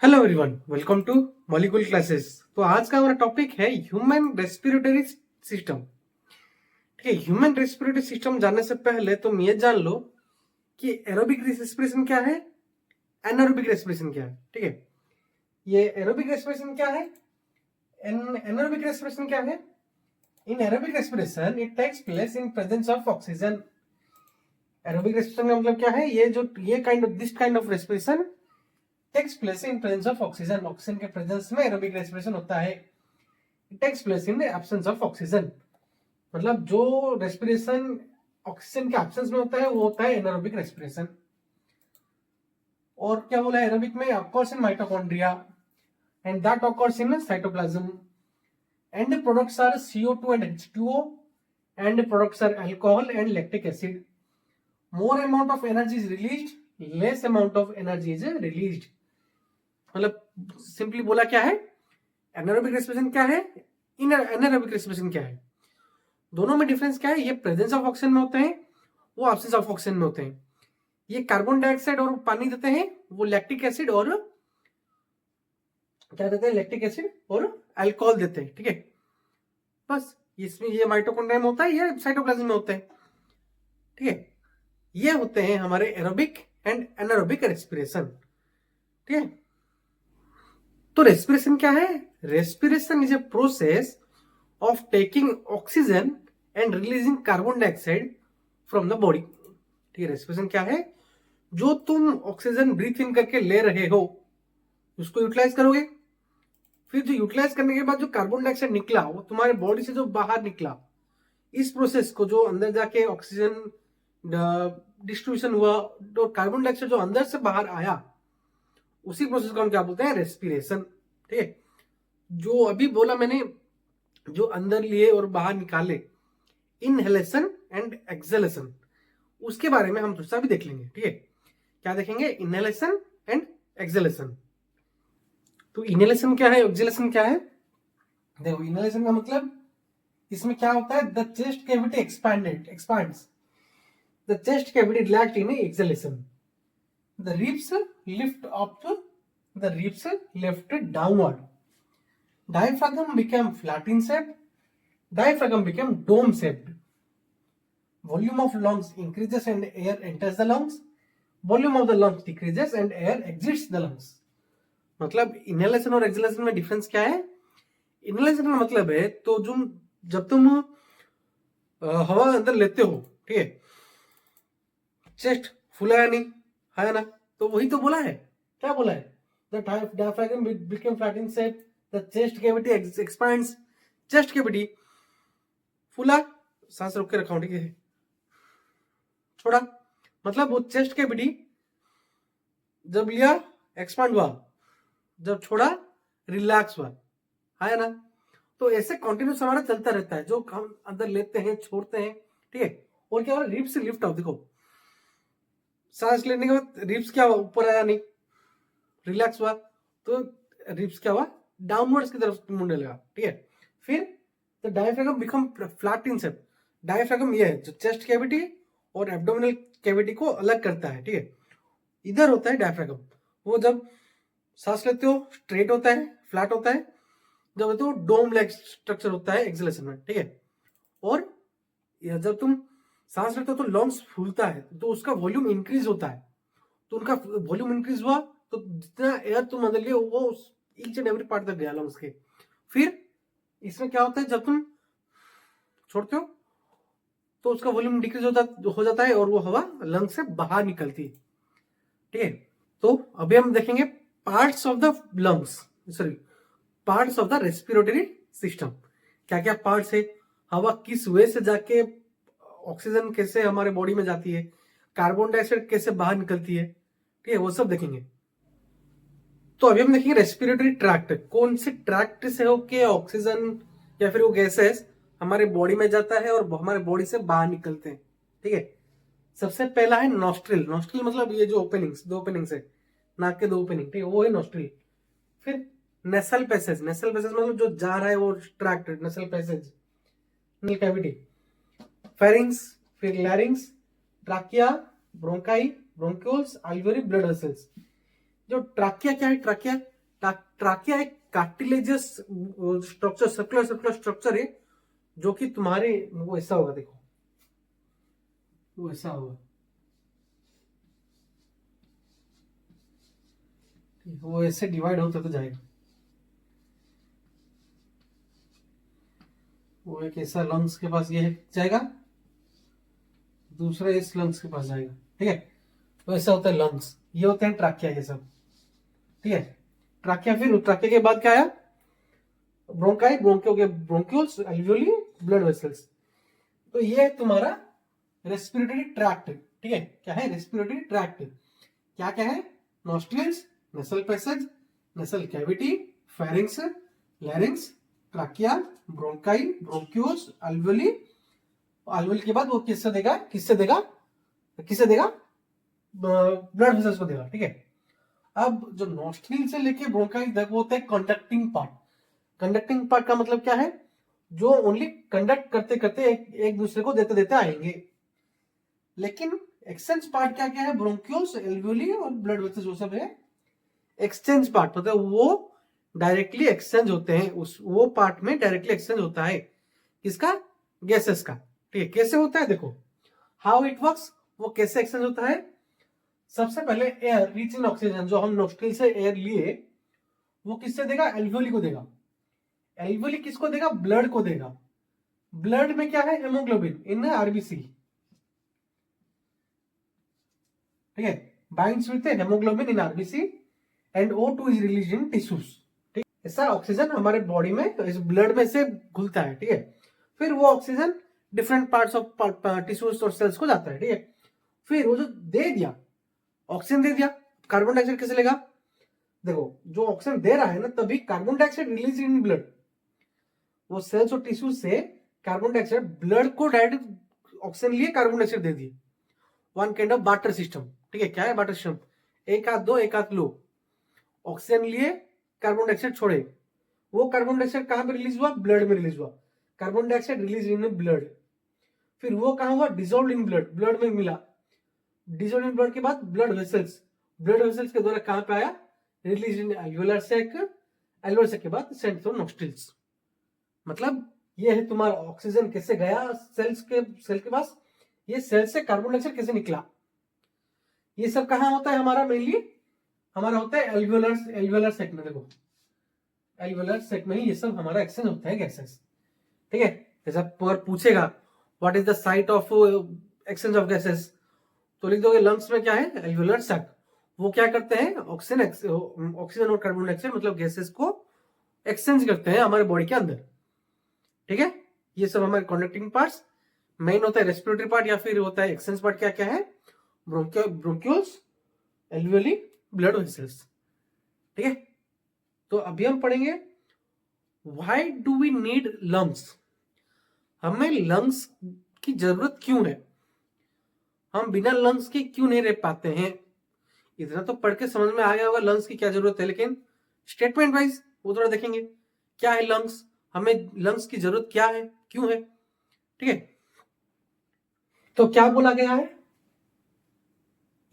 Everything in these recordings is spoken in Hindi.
Hello everyone, welcome two molecule classes. तो आज का हमारा टॉपिक है ह्यूमन रेस्पिरेटरी सिस्टम। ठीक है, ह्यूमन रेस्पिरेटरी सिस्टम जानने से पहले तुम ये जान लो कि एरोबिक रेस्पिरेशन क्या है, एनारोबिक रेस्पिरेशन क्या है। ठीक है, ये एरोबिक रेस्पिरेशन क्या है, एनारोबिक रेस्पिरेशन क्या है। In aerobic respiration it takes place in presence of oxygen. Aerobic respiration का मतलब क्या है, this kind of respiration takes place in presence of oxygen. Oxygen के प्रेजेंस में एरोबिक रेस्पिरेशन होता है। It takes place in the absence of oxygen. मतलब जो रेस्पिरेशन ऑक्सीजन के एब्सेंस में होता है वो होता है एनारोबिक रेस्पिरेशन। और क्या बोला है, एरोबिक में occurs in mitochondria and that occurs in cytoplasm and the products are CO2 and H2O and the products are alcohol and lactic acid. More amount of energy is released, less amount of energy is released. मतलब सिंपली बोला क्या है, एनारोबिक रेस्पिरेशन क्या है, एनारोबिक रेस्पिरेशन क्या है, दोनों में डिफरेंस क्या है। ये प्रेजेंस ऑफ ऑक्सीजन में होते हैं, वो एब्सेंस ऑफ ऑक्सीजन में होते हैं। ये कार्बन डाइऑक्साइड और पानी देते हैं, वो लैक्टिक एसिड और क्या देते हैं, लैक्टिक एसिड और अल्कोहल देते हैं। ठीक है, बस इसमें ये माइटोकॉन्ड्रिया में होता है, ये साइटोप्लाज्म में होता है। ठीक है, ये होते हैं हमारे एरोबिक एंड एनारोबिक रेस्पिरेशन। ठीक है, तो रेस्पिरेशन क्या है, respiration is a process of taking oxygen and releasing carbon dioxide from the body. ठीक है, रेस्पिरेशन क्या है, जो तुम ऑक्सीजन ब्रीथ इन करके ले रहे हो उसको यूटिलाइज करोगे, फिर जो यूटिलाइज करने के बाद जो कार्बन डाइऑक्साइड निकला वो तुम्हारे बॉडी से जो बाहर निकला, इस प्रोसेस को जो अंदर जाके ऑक्सीजन डिस्ट्रीब्यूशन हुआ, तो कार्बन डाइऑक्साइड जो अंदर से बाहर आया, उसी प्रोसेस को हम क्या बोलते हैं, रेस्पिरेशन। ठीक है, जो अभी बोला मैंने, जो अंदर लिए और बाहर निकाले, इनहेलेशन एंड एक्सहेलेशन, उसके बारे में हम थोड़ा सा भी देख लेंगे। ठीक है, क्या देखेंगे, इनहेलेशन एंड एक्सहेलेशन। तो इनहेलेशन क्या है, एक्सहेलेशन क्या है। देखो, इनहेलेशन का मतलब इसमें क्या होता है, the chest cavity expands, the chest cavity relax in exhalation, the ribs lift up, the ribs lift downward, diaphragm became flat in shape, diaphragm became dome shaped, volume of lungs increases and air enters the lungs, volume of the lungs decreases and air exits the lungs। मतलब इनहेलेशन और एक्सहेलेशन में डिफरेंस क्या है। इनहेलेशन का मतलब है तो जब तुम हवा अंदर लेते हो, ठीक है, चेस्ट फूला या नहीं, है ना, तो वही तो बोला है, क्या बोला है, the diaphragm become flat in shape, the chest cavity expands, chest cavity फूला, सांस रोक के रखा, ठीक है, छोड़ा, मतलब वो चेस्ट कैविटी जब लिया एक्सपांड हुआ, जब छोड़ा रिलैक्स हुआ, है ना। तो ऐसे कंटिन्यूस हमारा चलता रहता है, जो हम अंदर लेते हैं छोड़ते हैं। ठीक है, और क्या हो रहा है, रिब्स लिफ्ट ऑफ, देखो सांस लेने के बाद रिब्स क्या हुआ, ऊपर आया नहीं, रिलैक्स हुआ, तो रिब्स क्या हुआ, डाउनवर्ड्स की तरफ मुंडे लगा। ठीक है, फिर the diaphragm become flat in shape. Diaphragm ये है जो चेस्ट कैविटी और एब्डोमिनल कैविटी को अलग करता है। ठीक है, इधर होता है डायफ्रागम, वो जब सांस लेते हो स्ट्रेट होता है, फ्लैट होता है, जब लेते हो डोम लाइक स्ट्रक्चर होता है एक्सहेलेशन में। ठीक है, और जब तुम सांस लेते हो तो लंग्स फूलता है, तो उसका वॉल्यूम इंक्रीज होता है, तो उनका वॉल्यूम इंक्रीज हुआ तो जितना एयर तुम अंदर लिए वो ईच एंड एवरी पार्ट तक गया लंग्स के। फिर इसमें क्या होता है, जब तुम छोड़ते हो तो उसका वॉल्यूम डिक्रीज हो जाता है और वो हवा लंग्स से बाहर निकलती है। ठीक है, तो अभी हम देखेंगे parts of the lungs, sorry parts of the respiratory system. क्या क्या पार्ट्स है, हवा किस वे से जाके ऑक्सीजन कैसे हमारे बॉडी में जाती है, कार्बन डाइऑक्साइड कैसे बाहर निकलती है, ठीक है, वो सब देखेंगे। तो अभी हम देखेंगे रेस्पिरेटरी ट्रैक्ट, कौन से ट्रैक्ट से होके ऑक्सीजन या फिर वो गैसेस हमारे बॉडी में जाता है और हमारे बॉडी से बाहर निकलते हैं। ठीक है, सबसे पहला है नॉस्ट्रिल। नॉस्ट्रिल मतलब ये जो दो ओपनिंग्स है, नाक के दो ओपनिंग, ठीक है, वो है नॉस्ट्रिल। फिर नेसल पैसेज, नेसल पैसेज मतलब जो जा रहा है वो tract, nasal passage, nasal cavity, pharynx, फिर larynx, trachea, bronchi, bronchioles, alveoli, blood vessels. जो ट्राकिया क्या है, ट्राकिया एक cartilaginous structure, circular circular structure है, जो कि तुम्हारे वो ऐसा होगा, देखो वो ऐसा होगा, वो ऐसे डिवाइड होता तो जाएगा। वो एक ऐसा लंग्स के पास ये जाएगा, दूसरा इस लंग्स के पास जाएगा, ठीक है। तो ऐसा होता है लंग्स, ये होते हैं ट्राकिया ये सब, ठीक है। ट्राकिया, फिर ट्राकिया के बाद क्या आया, ब्रोंकाई, ब्रोंकियो के ब्रोंक्यूल्स, एल्वियोली, ब्लड वेसल्स। तो ये है तुम्हारा रेस्पिरेटरी ट्रैक्ट, ठीक है। क्या है, रेस्पिरेटरी ट्रैक्ट। क्या क्या है, नॉस्ट्रिल्स, नेसल passage, nasal cavity, pharynx, लैरिंग्स, trachea, bronchi, bronchioles, alveoli. Alveoli के बाद वो किससे देगा, किससे देगा, ब्लड वेसल्स को देगा, ठीक है। अब जो नॉस्ट्रिल से लेके ब्रोंकाई तक वो होता है कंडक्टिंग पार्ट। कंडक्टिंग पार्ट का मतलब क्या है, जो ओनली कंडक्ट करते करते एक दूसरे को देते देते आएंगे। लेकिन एक्सचेंज पार्ट क्या क्या है, ब्रोंक्यूल्स, एल्वियोली और ब्लड वेसल्स वो सब है एक्सचेंज पार्ट, मतलब वो डायरेक्टली एक्सचेंज होते हैं, उस वो पार्ट में डायरेक्टली एक्सचेंज होता है, किसका, गैसेस का, ठीक है। कैसे होता है, देखो हाउ इट वर्क्स, वो कैसे एक्सचेंज होता है। सबसे पहले एयर रिच इन ऑक्सीजन, जो हम नोस्ट्रिल से एयर लिए, वो किससे देगा, एल्वियोली को देगा। एल्वियोली किसको देगा, ब्लड को देगा। ब्लड में क्या है, हेमोग्लोबिन इन आरबीसी, ठीक है, binds with haemoglobin in RBC and O2 is released in tissues, ठीक। ऐसा ऑक्सीजन हमारे बॉडी में इस ब्लड में से घुलता है, ठीक है। फिर वो oxygen different parts of tissues और सेल्स को जाता है, ठीक है। फिर वो जो दे दिया, ऑक्सीजन दे दिया, कार्बन डाइऑक्साइड कैसे लेगा, देखो जो ऑक्सीजन दे रहा है ना, तभी carbon dioxide release in blood, वो सेल्स और टिश्यूज से कार्बन डाइऑक्साइड ब्लड को डायरेक्ट ऑक्सीजन लिए कार्बन डाइऑक्साइड दे दिए, one kind of barter system, ठीक है। क्या है बार्टर सिस्टम, एक हाथ दो एक हाथ लो, ऑक्सीजन लिए कार्बन डाइऑक्साइड छोड़े, वो कार्बन डाइऑक्साइड कहां पे रिलीज हुआ, ब्लड में रिलीज हुआ, carbon dioxide release in blood. फिर वो कहां हुआ, डिजोल्व इन ब्लड, ब्लड में मिला, डिजोल्व इन ब्लड के बाद ब्लड वेसल्स, ब्लड वेसल्स के द्वारा कहां पे आया, release in alveolar sac, alveolar sac के बाद सेंट थ्रू नॉस्ट्रिल्स। मतलब ये है तुम्हारा ऑक्सीजन कैसे गया सेल के पास, ये सेल से कार्बन डाइऑक्साइड कैसे निकला, ये सब कहां होता है हमारा, मेनली हमारा होता है एल्वियोलर सैक में। देखो एल्वियोलर सैक में ही ये सब हमारा एक्सचेंज होता है गैसेस, ठीक है। जैसा पर पूछेगा what is the site of exchange of gases, तो लिख दोगे लंग्स में क्या है, एल्वियोलर सैक। वो क्या करते हैं, ऑक्सीजन और कार्बन डाइऑक्साइड मतलब गैसेस को एक्सचेंज करते हैं हमारे बॉडी के अंदर, ठीक है। ये सब हमारे कंडक्टिंग पार्ट्स। मेन होता है रेस्पिरेटरी पार्ट या फिर होता है एक्सचेंज पार्ट, क्या क्या है, ब्रोंक्यूल्स, एल्वियोली, ब्लड वेसल्स, ठीक है। तो अभी हम पढ़ेंगे why do we need lungs, हमें लंग्स की जरूरत क्यों है, हम बिना लंग्स के क्यों नहीं रह पाते हैं। इतना तो पढ़ के समझ में आ गया होगा लंग्स की क्या जरूरत है, लेकिन स्टेटमेंट वाइज वो थोड़ा देखेंगे क्या है लंग्स, हमें लंग्स की जरूरत क्या है, क्यों है, ठीक है। तो क्या बोला गया है,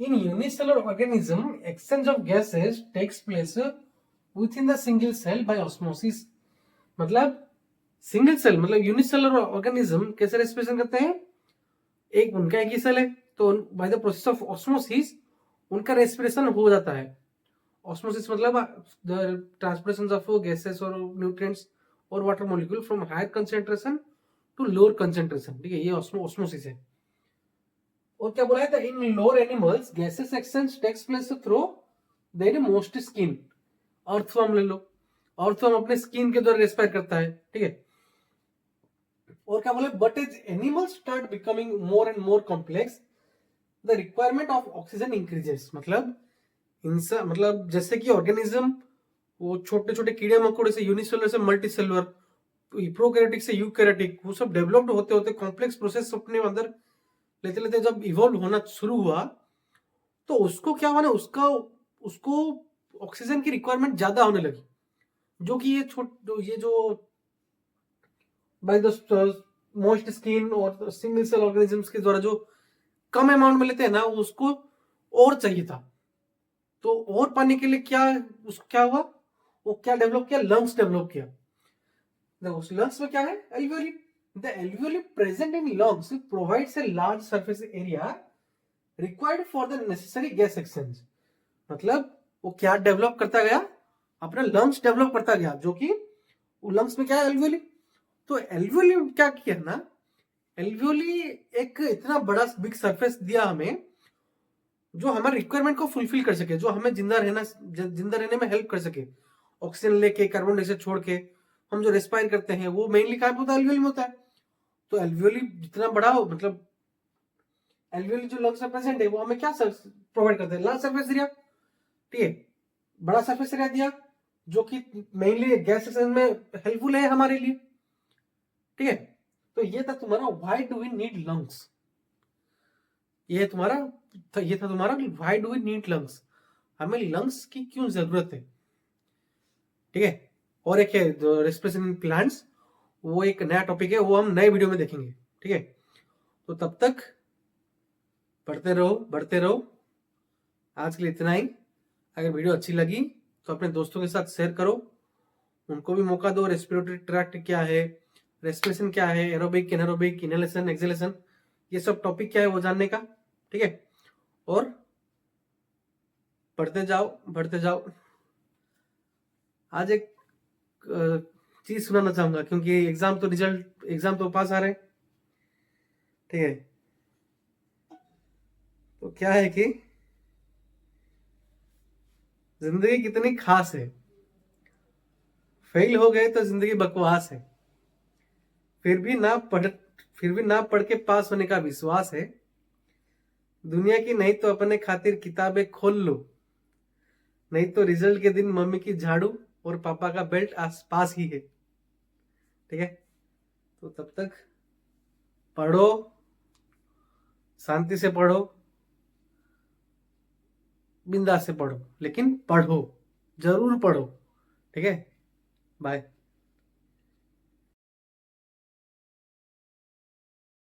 in unicellular organism exchange of gases takes place within the single cell by osmosis. मतलब सिंगल सेल मतलब यूनिसेलुलर ऑर्गेनिज्म कैसे रेस्पिरेशन करते हैं, एक उनका एक ही सेल है, तो by the process of osmosis उनका रेस्पिरेशन हो जाता है। ऑस्मोसिस मतलब द ट्रांसपोर्टेशन ऑफ गैसेस और न्यूट्रिएंट्स और water molecule from higher concentration to lower concentration, ठीक है, ये ऑस्मोसिस है। और क्या बोला है, इन lower animals gases exchange takes place through their moist skin. Earthworm ले लो, अर्थवर्म अपने स्किन के द्वारा रेस्पायर करता है, ठीक है। और क्या बोले, but as animals start becoming more and more complex the requirement of oxygen increases. मतलब इंसान मतलब जैसे कि ऑर्गेनिज्म वो छोटे छोटे कीड़े मकोड़े से यूनिसेलुलर से मल्टीसेलुलर, प्रोकैरियोटिक से यूकैरियोटिक, वो सब डेवलप्ड होते होते कॉम्प्लेक्स प्रोसेस अपने अंदर लेते लेते जब इवॉल्व होना शुरू हुआ, तो उसको क्या हुआ ना, उसको ऑक्सीजन की रिक्वायरमेंट ज्यादा होने लगी, जो कि ये जो बाय द मोस्ट स्किन और सिंगल सेल ऑर्गेनिजम्स के द्वारा जो कम अमाउंट में लेते हैं ना, उसको और चाहिए था, तो और पाने के लिए क्या हुआ, वो क्या डेवलप किया, लंग्स डेवलप किया। देखो लंग्स में क्या है, alveoli. The alveoli present in lungs provides a large surface area required for the necessary gas exchange. मतलब वो क्या डेवलप करता गया, अपना लंग्स डेवलप करता गया, जो कि लंग्स में क्या है, एल्वियोली। तो एल्वियोली क्या किया ना, एल्वियोली एक इतना बड़ा बिग सरफेस दिया हमें जो हमारे रिक्वायरमेंट को फुलफिल कर सके, जो हमें जिंदा रहने में हेल्प कर सके। ऑक्सीजन लेके, कार्बन डाइऑक्साइड छोड़ के हम जो रेस्पायर करते हैं वो मेनली कहाँ पे होता है, एल्वियोली में होता है। तो एल्वियोली जितना बड़ा हो, मतलब एल्वियोली जो लंग्स में प्रेजेंट है वो हमें क्या प्रोवाइड करते हैं, लार्ज सरफेस एरिया। ठीक है, बड़ा सरफेस एरिया दिया जो कि मेनली गैस एक्सचेंज में हेल्पफुल है हमारे लिए। ठीक है, तो ये था तुम्हारा why do we need lungs. ये था तुम्हारा why do we need lungs, हमें लंग्स की क्यों जरूरत है। ठीक है, और एक है रेस्पिरेशन इन प्लांट्स, वो एक नया टॉपिक है, वो हम नए वीडियो में देखेंगे। ठीक है, तो तब तक बढ़ते रहो। आज के लिए इतना ही। अगर वीडियो अच्छी लगी तो अपने दोस्तों के साथ शेयर करो, उनको भी मौका दो। रेस्पिरेटरी ट्रैक्ट क्या है, रेस्पिरेशन क्या है, एरोबिक, एनारोबिक, इनहेलेशन, एक्सहेलेशन, ये सब टॉपिक क्या है वो जानने का। ठीक है, और बढ़ते जाओ। आज एक चीज सुनाना चाहूंगा, क्योंकि एग्जाम तो पास आ रहे हैं। ठीक है, तो क्या है कि जिंदगी कितनी खास है, फेल हो गए तो जिंदगी बकवास है, फिर भी ना पढ़ के पास होने का विश्वास है। दुनिया की नहीं तो अपने खातिर किताबें खोल लो, नहीं तो रिजल्ट के दिन मम्मी की झाड़ू और पापा का बेल्ट आस पास ही है। ठीक है, तो तब तक पढ़ो, शांति से पढ़ो, बिंदास से पढ़ो, लेकिन पढ़ो, जरूर पढ़ो। ठीक है, बाय।